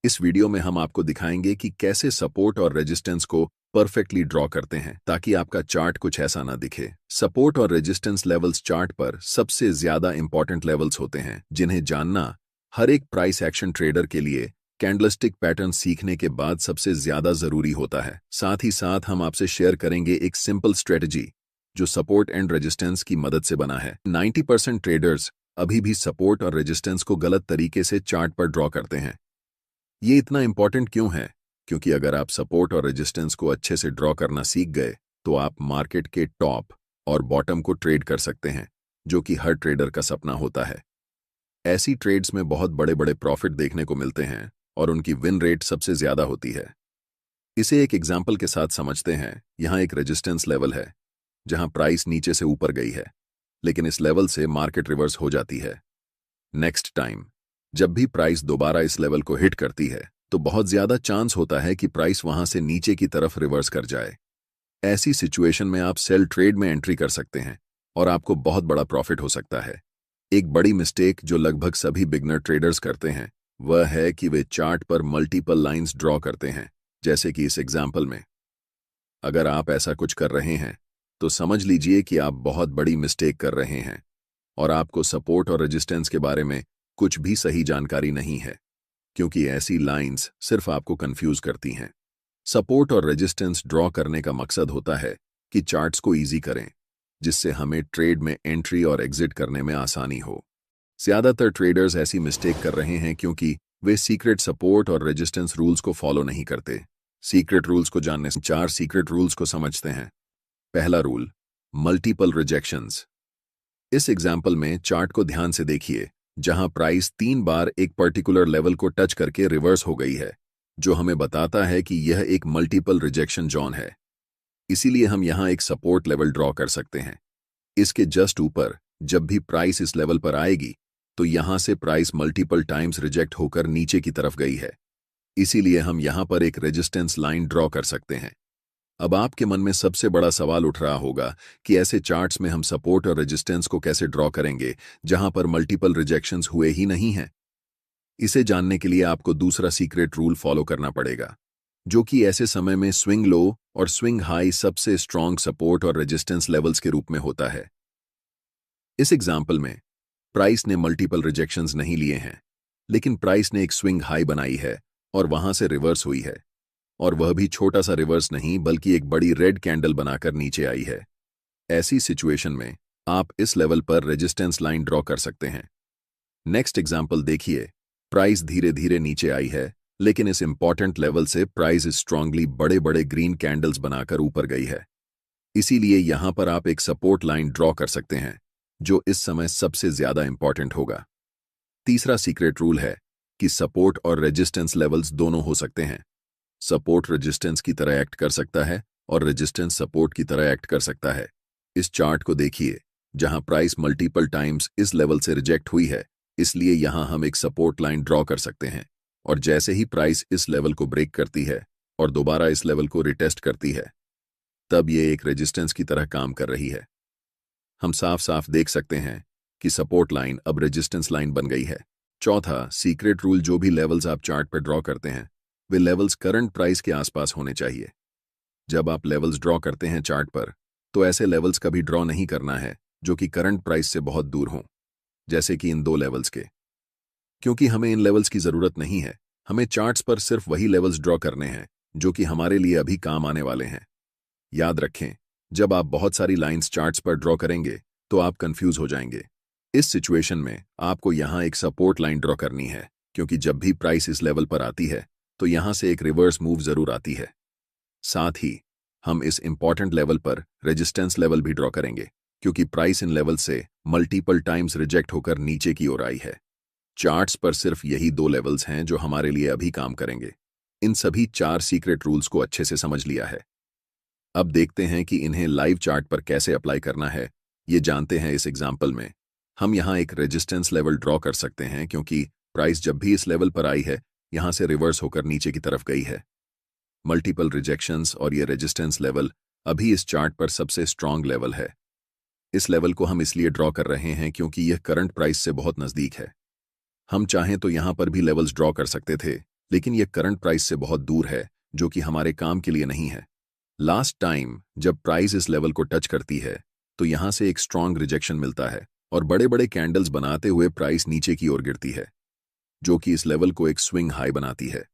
इस वीडियो में हम आपको दिखाएंगे कि कैसे सपोर्ट और रेजिस्टेंस को परफेक्टली ड्रॉ करते हैं ताकि आपका चार्ट कुछ ऐसा ना दिखे। सपोर्ट और रेजिस्टेंस लेवल्स चार्ट पर सबसे ज्यादा इंपॉर्टेंट लेवल्स होते हैं जिन्हें जानना हर एक प्राइस एक्शन ट्रेडर के लिए कैंडलस्टिक पैटर्न सीखने के बाद सबसे ज्यादा जरूरी होता है। साथ ही साथ हम आपसे शेयर करेंगे एक सिंपल स्ट्रेटजी जो सपोर्ट एंड रेजिस्टेंस की मदद से बना है। 90% ट्रेडर्स अभी भी सपोर्ट और रेजिस्टेंस को गलत तरीके से चार्ट पर ड्रॉ करते हैं। ये इतना इंपॉर्टेंट क्यों है? क्योंकि अगर आप सपोर्ट और रेजिस्टेंस को अच्छे से ड्रॉ करना सीख गए तो आप मार्केट के टॉप और बॉटम को ट्रेड कर सकते हैं, जो कि हर ट्रेडर का सपना होता है। ऐसी ट्रेड्स में बहुत बड़े बड़े प्रॉफिट देखने को मिलते हैं और उनकी विन रेट सबसे ज्यादा होती है। इसे एक एग्जाम्पल के साथ समझते हैं। यहाँ एक रेजिस्टेंस लेवल है जहां प्राइस नीचे से ऊपर गई है, लेकिन इस लेवल से मार्केट रिवर्स हो जाती है। नेक्स्ट टाइम जब भी प्राइस दोबारा इस लेवल को हिट करती है तो बहुत ज्यादा चांस होता है कि प्राइस वहां से नीचे की तरफ रिवर्स कर जाए। ऐसी सिचुएशन में आप सेल ट्रेड में एंट्री कर सकते हैं और आपको बहुत बड़ा प्रॉफिट हो सकता है। एक बड़ी मिस्टेक जो लगभग सभी बिगनर ट्रेडर्स करते हैं वह है कि वे चार्ट पर मल्टीपल लाइंस ड्रॉ करते हैं, जैसे कि इस एग्जाम्पल में। अगर आप ऐसा कुछ कर रहे हैं तो समझ लीजिए कि आप बहुत बड़ी मिस्टेक कर रहे हैं और आपको सपोर्ट और रेजिस्टेंस के बारे में कुछ भी सही जानकारी नहीं है, क्योंकि ऐसी लाइंस सिर्फ आपको कंफ्यूज करती हैं। सपोर्ट और रेजिस्टेंस ड्रॉ करने का मकसद होता है कि चार्ट्स को इजी करें, जिससे हमें ट्रेड में एंट्री और एग्जिट करने में आसानी हो। ज्यादातर ट्रेडर्स ऐसी मिस्टेक कर रहे हैं क्योंकि वे सीक्रेट सपोर्ट और रेजिस्टेंस रूल्स को फॉलो नहीं करते। सीक्रेट रूल्स को जानने से 4 सीक्रेट रूल्स को समझते हैं। पहला रूल, मल्टीपल रिजेक्शंस। इस एग्जाम्पल में चार्ट को ध्यान से देखिए, जहां प्राइस 3 बार एक पर्टिकुलर लेवल को टच करके रिवर्स हो गई है, जो हमें बताता है कि यह एक मल्टीपल रिजेक्शन जोन है। इसीलिए हम यहां एक सपोर्ट लेवल ड्रॉ कर सकते हैं। इसके जस्ट ऊपर जब भी प्राइस इस लेवल पर आएगी तो यहां से प्राइस मल्टीपल टाइम्स रिजेक्ट होकर नीचे की तरफ गई है, इसीलिए हम यहां पर एक रेजिस्टेंस लाइन ड्रॉ कर सकते हैं। अब आपके मन में सबसे बड़ा सवाल उठ रहा होगा कि ऐसे चार्ट्स में हम सपोर्ट और रेजिस्टेंस को कैसे ड्रॉ करेंगे जहां पर मल्टीपल रिजेक्शंस हुए ही नहीं हैं। इसे जानने के लिए आपको दूसरा सीक्रेट रूल फॉलो करना पड़ेगा, जो कि ऐसे समय में स्विंग लो और स्विंग हाई सबसे स्ट्रॉन्ग सपोर्ट और रेजिस्टेंस लेवल्स के रूप में होता है। इस एग्जाम्पल में प्राइस ने मल्टीपल रिजेक्शंस नहीं लिए हैं, लेकिन प्राइस ने एक स्विंग हाई बनाई है और वहां से रिवर्स हुई है, और वह भी छोटा सा रिवर्स नहीं बल्कि एक बड़ी रेड कैंडल बनाकर नीचे आई है। ऐसी सिचुएशन में आप इस लेवल पर रेजिस्टेंस लाइन ड्रॉ कर सकते हैं। नेक्स्ट एग्जाम्पल देखिए। प्राइस धीरे धीरे नीचे आई है, लेकिन इस इंपॉर्टेंट लेवल से प्राइस स्ट्रांगली बड़े बड़े ग्रीन कैंडल्स बनाकर ऊपर गई है। इसीलिए यहां पर आप एक सपोर्ट लाइन ड्रॉ कर सकते हैं, जो इस समय सबसे ज्यादा इंपॉर्टेंट होगा। तीसरा सीक्रेट रूल है कि सपोर्ट और रेजिस्टेंस लेवल्स दोनों हो सकते हैं। सपोर्ट रेजिस्टेंस की तरह एक्ट कर सकता है और रेजिस्टेंस सपोर्ट की तरह एक्ट कर सकता है। इस चार्ट को देखिए, जहां प्राइस मल्टीपल टाइम्स इस लेवल से रिजेक्ट हुई है, इसलिए यहां हम एक सपोर्ट लाइन ड्रॉ कर सकते हैं, और जैसे ही प्राइस इस लेवल को ब्रेक करती है और दोबारा इस लेवल को रिटेस्ट करती है, तब ये एक रेजिस्टेंस की तरह काम कर रही है। हम साफ साफ देख सकते हैं कि सपोर्ट लाइन अब रेजिस्टेंस लाइन बन गई है। चौथा सीक्रेट रूल, जो भी लेवल्स आप चार्ट पर ड्रॉ करते हैं वे लेवल्स करंट प्राइस के आसपास होने चाहिए। जब आप लेवल्स ड्रॉ करते हैं चार्ट पर, तो ऐसे लेवल्स कभी ड्रॉ नहीं करना है जो कि करंट प्राइस से बहुत दूर हों, जैसे कि इन 2 लेवल्स के, क्योंकि हमें इन लेवल्स की जरूरत नहीं है। हमें चार्ट्स पर सिर्फ वही लेवल्स ड्रॉ करने हैं जो कि हमारे लिए अभी काम आने वाले हैं। याद रखें, जब आप बहुत सारी लाइंस चार्ट्स पर ड्रॉ करेंगे तो आप कंफ्यूज हो जाएंगे। इस सिचुएशन में आपको यहां एक सपोर्ट लाइन ड्रॉ करनी है, क्योंकि जब भी प्राइस इस लेवल पर आती है तो यहां से एक रिवर्स मूव जरूर आती है। साथ ही हम इस इंपॉर्टेंट लेवल पर रेजिस्टेंस लेवल भी ड्रॉ करेंगे, क्योंकि प्राइस इन लेवल से मल्टीपल टाइम्स रिजेक्ट होकर नीचे की ओर आई है। चार्ट्स पर सिर्फ यही 2 लेवल्स हैं जो हमारे लिए अभी काम करेंगे। इन सभी 4 सीक्रेट रूल्स को अच्छे से समझ लिया है। अब देखते हैं कि इन्हें लाइव चार्ट पर कैसे अप्लाई करना है। ये जानते हैं। इस एग्जाम्पल में हम यहां एक रेजिस्टेंस लेवल ड्रॉ कर सकते हैं, क्योंकि प्राइस जब भी इस लेवल पर आई है यहां से रिवर्स होकर नीचे की तरफ गई है। मल्टीपल रिजेक्शंस और ये रेजिस्टेंस लेवल अभी इस चार्ट पर सबसे स्ट्रांग लेवल है। इस लेवल को हम इसलिए ड्रॉ कर रहे हैं क्योंकि यह करंट प्राइस से बहुत नजदीक है। हम चाहें तो यहां पर भी लेवल्स ड्रॉ कर सकते थे, लेकिन यह करंट प्राइस से बहुत दूर है, जो कि हमारे काम के लिए नहीं है। लास्ट टाइम जब प्राइस इस लेवल को टच करती है तो यहां से एक स्ट्रांग रिजेक्शन मिलता है और बड़े बड़े कैंडल्स बनाते हुए प्राइस नीचे की ओर गिरती है, जो कि इस लेवल को एक स्विंग हाई बनाती है।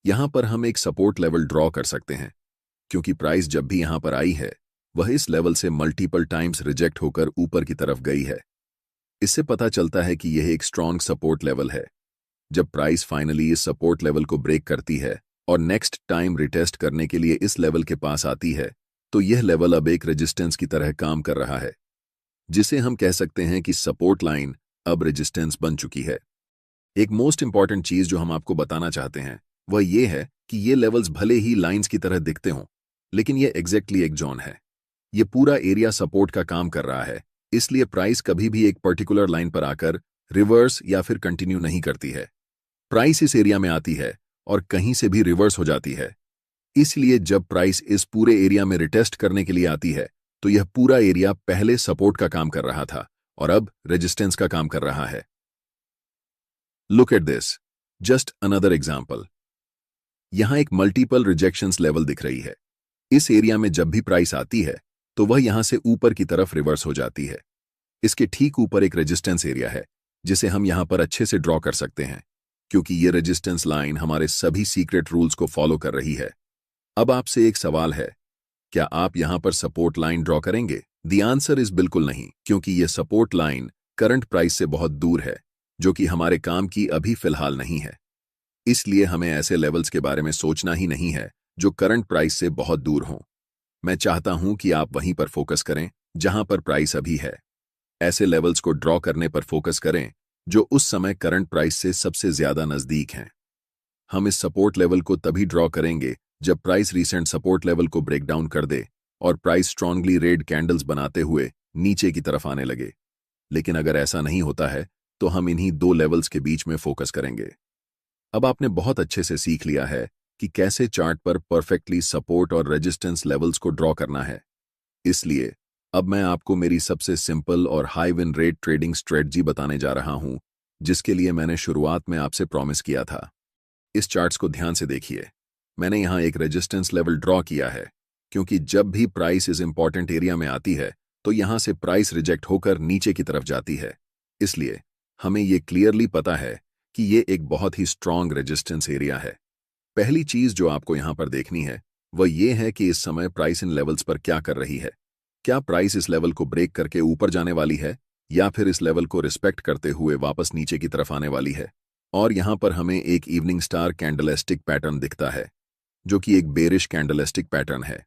यहां पर हम एक सपोर्ट लेवल ड्रॉ कर सकते हैं, क्योंकि प्राइस जब भी यहां पर आई है वह इस लेवल से मल्टीपल टाइम्स रिजेक्ट होकर ऊपर की तरफ गई है। इससे पता चलता है कि यह एक स्ट्रांग सपोर्ट लेवल है। जब प्राइस फाइनली इस सपोर्ट लेवल को ब्रेक करती है और नेक्स्ट टाइम रिटेस्ट करने के लिए इस लेवल के पास आती है, तो यह लेवल अब एक रेजिस्टेंस की तरह काम कर रहा है, जिसे हम कह सकते हैं कि सपोर्ट लाइन अब रेजिस्टेंस बन चुकी है। एक मोस्ट इंपॉर्टेंट चीज जो हम आपको बताना चाहते हैं वह यह है कि ये लेवल्स भले ही लाइंस की तरह दिखते हों, लेकिन यह एग्जैक्टली एक जोन है। यह पूरा एरिया सपोर्ट का काम कर रहा है, इसलिए प्राइस कभी भी एक पर्टिकुलर लाइन पर आकर रिवर्स या फिर कंटिन्यू नहीं करती है। प्राइस इस एरिया में आती है और कहीं से भी रिवर्स हो जाती है। इसलिए जब प्राइस इस पूरे एरिया में रिटेस्ट करने के लिए आती है तो यह पूरा एरिया पहले सपोर्ट का काम कर रहा था और अब रेजिस्टेंस का काम कर रहा है। Look at this, just another example. यहां एक मल्टीपल रिजेक्शंस लेवल दिख रही है। इस एरिया में जब भी प्राइस आती है तो वह यहां से ऊपर की तरफ रिवर्स हो जाती है। इसके ठीक ऊपर एक रेजिस्टेंस एरिया है, जिसे हम यहां पर अच्छे से ड्रॉ कर सकते हैं, क्योंकि ये रेजिस्टेंस लाइन हमारे सभी सीक्रेट रूल्स को फॉलो कर रही है। अब आपसे एक सवाल है, क्या आप यहां पर सपोर्ट लाइन ड्रॉ करेंगे? द आंसर इज बिल्कुल नहीं, क्योंकि यह सपोर्ट लाइन करंट प्राइस से बहुत दूर है, जो कि हमारे काम की अभी फिलहाल नहीं है। इसलिए हमें ऐसे लेवल्स के बारे में सोचना ही नहीं है जो करंट प्राइस से बहुत दूर हों। मैं चाहता हूं कि आप वहीं पर फोकस करें जहां पर प्राइस अभी है। ऐसे लेवल्स को ड्रॉ करने पर फोकस करें जो उस समय करंट प्राइस से सबसे ज्यादा नजदीक हैं। हम इस सपोर्ट लेवल को तभी ड्रॉ करेंगे जब प्राइस रीसेंट सपोर्ट लेवल को ब्रेक डाउन कर दे और प्राइस स्ट्रांगली रेड कैंडल्स बनाते हुए नीचे की तरफ आने लगे। लेकिन अगर ऐसा नहीं होता है तो हम इन्हीं दो लेवल्स के बीच में फोकस करेंगे। अब आपने बहुत अच्छे से सीख लिया है कि कैसे चार्ट पर परफेक्टली सपोर्ट और रेजिस्टेंस लेवल्स को ड्रॉ करना है। इसलिए अब मैं आपको मेरी सबसे सिंपल और high win rate trading strategy बताने जा रहा हूं, जिसके लिए मैंने शुरुआत में आपसे प्रॉमिस किया था। इस चार्ट्स को ध्यान से देखिए। मैंने यहां एक रेजिस्टेंस लेवल ड्रॉ किया है, क्योंकि जब भी प्राइस इस इंपॉर्टेंट एरिया में आती है तो यहां से प्राइस रिजेक्ट होकर नीचे की तरफ जाती है। इसलिए हमें यह क्लियरली पता है कि यह एक बहुत ही स्ट्रांग रेजिस्टेंस एरिया है। पहली चीज जो आपको यहां पर देखनी है वह यह है कि इस समय प्राइस इन लेवल्स पर क्या कर रही है। क्या प्राइस इस लेवल को ब्रेक करके ऊपर जाने वाली है या फिर इस लेवल को रिस्पेक्ट करते हुए वापस नीचे की तरफ आने वाली है? और यहां पर हमें एक इवनिंग स्टार कैंडलस्टिक पैटर्न दिखता है, जो कि एक बेरिश कैंडलस्टिक पैटर्न है।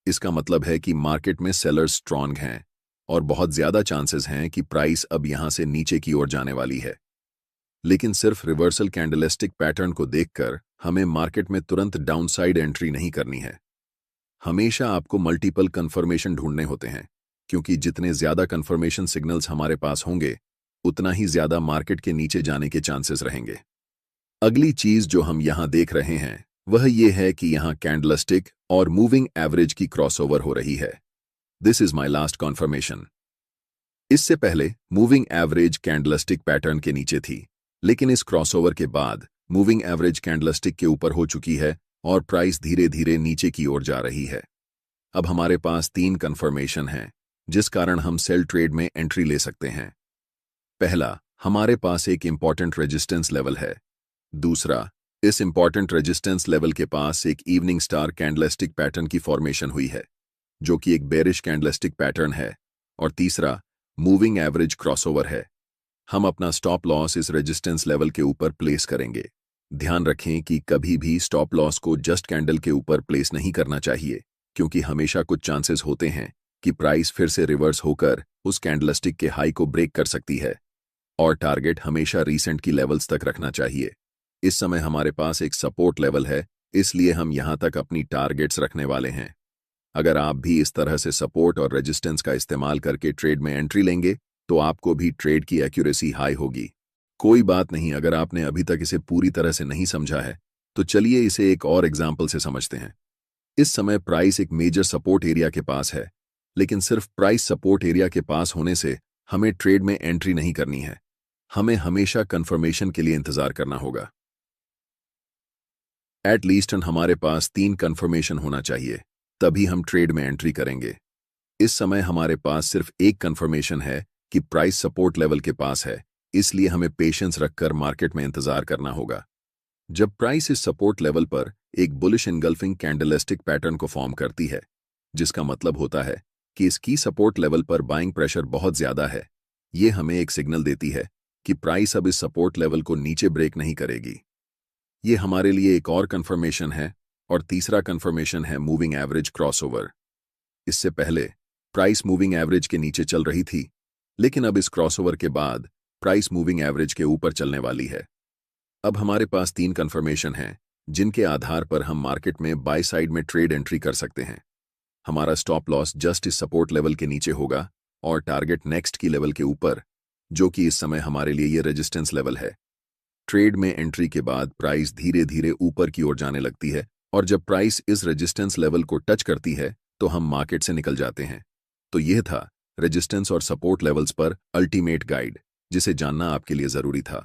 इसका मतलब है कि मार्केट में सेलर्स स्ट्रांग हैं और बहुत ज्यादा चांसेस हैं कि प्राइस अब यहां से नीचे की ओर जाने वाली है। लेकिन सिर्फ रिवर्सल कैंडलस्टिक पैटर्न को देखकर हमें मार्केट में तुरंत डाउनसाइड एंट्री नहीं करनी है। हमेशा आपको मल्टीपल कंफर्मेशन ढूंढने होते हैं, क्योंकि जितने ज्यादा कंफर्मेशन सिग्नल्स हमारे पास होंगे उतना ही ज्यादा मार्केट के नीचे जाने के चांसेस रहेंगे। अगली चीज जो हम यहां देख रहे हैं वह यह है कि यहां कैंडलस्टिक और मूविंग एवरेज की क्रॉसओवर हो रही है। This is my last conformation. इससे पहले मूविंग एवरेज कैंडलस्टिक पैटर्न के नीचे थी, लेकिन इस क्रॉसओवर के बाद मूविंग एवरेज कैंडलस्टिक के ऊपर हो चुकी है और प्राइस धीरे धीरे नीचे की ओर जा रही है। अब हमारे पास 3 कंफर्मेशन हैं, जिस कारण हम सेल ट्रेड में एंट्री ले सकते हैं। पहला, हमारे पास एक इंपॉर्टेंट रेजिस्टेंस लेवल है। दूसरा, इस इंपॉर्टेंट रेजिस्टेंस लेवल के पास एक इवनिंग स्टार कैंडलस्टिक पैटर्न की फॉर्मेशन हुई है, जो कि एक बेरिश कैंडलस्टिक पैटर्न है। और तीसरा, मूविंग एवरेज क्रॉसओवर है। हम अपना स्टॉप लॉस इस रेजिस्टेंस लेवल के ऊपर प्लेस करेंगे। ध्यान रखें कि कभी भी स्टॉप लॉस को जस्ट कैंडल के ऊपर प्लेस नहीं करना चाहिए, क्योंकि हमेशा कुछ चांसेस होते हैं कि प्राइस फिर से रिवर्स होकर उस कैंडलस्टिक के हाई को ब्रेक कर सकती है। और टारगेट हमेशा रीसेंट की लेवल्स तक रखना चाहिए। इस समय हमारे पास एक सपोर्ट लेवल है, इसलिए हम यहां तक अपनी टारगेट्स रखने वाले हैं। अगर आप भी इस तरह से सपोर्ट और रेजिस्टेंस का इस्तेमाल करके ट्रेड में एंट्री लेंगे तो आपको भी ट्रेड की एक्यूरेसी हाई होगी। कोई बात नहीं, अगर आपने अभी तक इसे पूरी तरह से नहीं समझा है तो चलिए इसे एक और एग्जाम्पल से समझते हैं। इस समय प्राइस एक मेजर सपोर्ट एरिया के पास है, लेकिन सिर्फ प्राइस सपोर्ट एरिया के पास होने से हमें ट्रेड में एंट्री नहीं करनी है। हमें हमेशा कंफर्मेशन के लिए इंतजार करना होगा। एटलीस्ट हमारे पास 3 कंफर्मेशन होना चाहिए, तभी हम ट्रेड में एंट्री करेंगे। इस समय हमारे पास सिर्फ एक कंफर्मेशन है कि प्राइस सपोर्ट लेवल के पास है, इसलिए हमें पेशेंस रखकर मार्केट में इंतजार करना होगा। जब प्राइस इस सपोर्ट लेवल पर एक बुलिश इनगल्फिंग कैंडलस्टिक पैटर्न को फॉर्म करती है, जिसका मतलब होता है कि इस की सपोर्ट लेवल पर बाइंग प्रेशर बहुत ज्यादा है, ये हमें एक सिग्नल देती है कि प्राइस अब इस सपोर्ट लेवल को नीचे ब्रेक नहीं करेगी। ये हमारे लिए एक और कंफर्मेशन है, और तीसरा कंफर्मेशन है मूविंग एवरेज क्रॉसओवर। इससे पहले प्राइस मूविंग एवरेज के नीचे चल रही थी, लेकिन अब इस क्रॉसओवर के बाद प्राइस मूविंग एवरेज के ऊपर चलने वाली है। अब हमारे पास 3 कंफर्मेशन हैं, जिनके आधार पर हम मार्केट में बाय साइड में ट्रेड एंट्री कर सकते हैं। हमारा स्टॉप लॉस जस्ट इस सपोर्ट लेवल के नीचे होगा और टारगेट नेक्स्ट की लेवल के ऊपर, जो कि इस समय हमारे लिए ये रेजिस्टेंस लेवल है। ट्रेड में एंट्री के बाद प्राइस धीरे धीरे ऊपर की ओर जाने लगती है, और जब प्राइस इस रेजिस्टेंस लेवल को टच करती है तो हम मार्केट से निकल जाते हैं। तो यह था रेजिस्टेंस और सपोर्ट लेवल्स पर अल्टीमेट गाइड, जिसे जानना आपके लिए जरूरी था।